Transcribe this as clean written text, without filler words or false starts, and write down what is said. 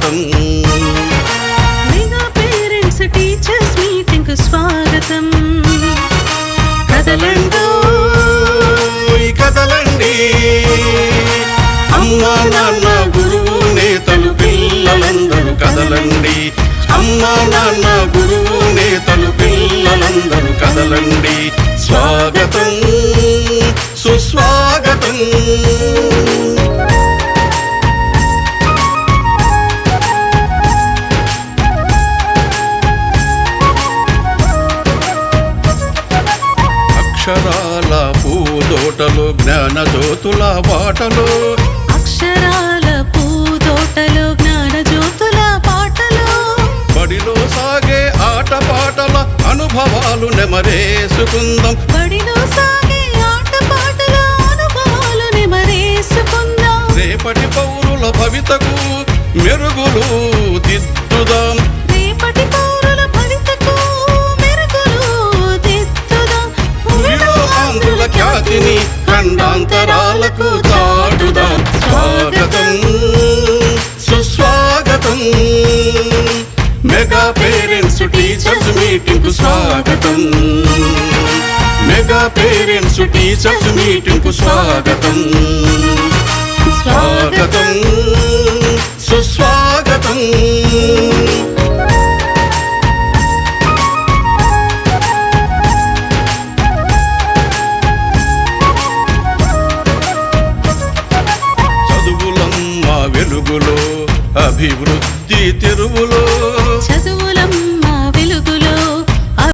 స్వాగతం. Mega parents teachers meeting కు స్వాగతం. కదలండి కదలండి, అమ్మా నాన్న గురువు నేతలు పిల్లలందరూ కదలండి. అమ్మా నాన్న గురువు నేతలు పిల్లలందరూ కదలండి. స్వాగతం సుస్వాగతం. అక్షరాల పూదోటలో జ్ఞాన జ్యోతుల బాటలో, అక్షరాల పూదోటలో జ్ఞాన జ్యోతుల పాటలో, బడిలో సాగే ఆట పాటల అనుభవాలు నెమరేసుకుందాం. బడిలో సాగే ఆట పాటల అనుభవాలు నెమరేసుకుందాం. రేపటి పౌరుల భవితకు మెరుగులు దిద్దుదాం. రేపటి పౌరుల భవితకు మెరుగులు దిద్దుదాం. భూమిలో ఆంధ్రుల ఖ్యాతిని ఖండాంతరాలకు చాటుదాం. స్వాగతం సుస్వాగతం. మెగా పేరెంట్స్ టీచర్స్ మీటింగ్ కు స్వాగతం. మెగా పేరెంట్స్ టీచర్స్ మీటింగ్ కు స్వాగతం. స్వాగతం సుస్వాగతం. చదువులమ్మ వెలుగులో అభివృద్ధి తెరువులో, చదువులమ్మ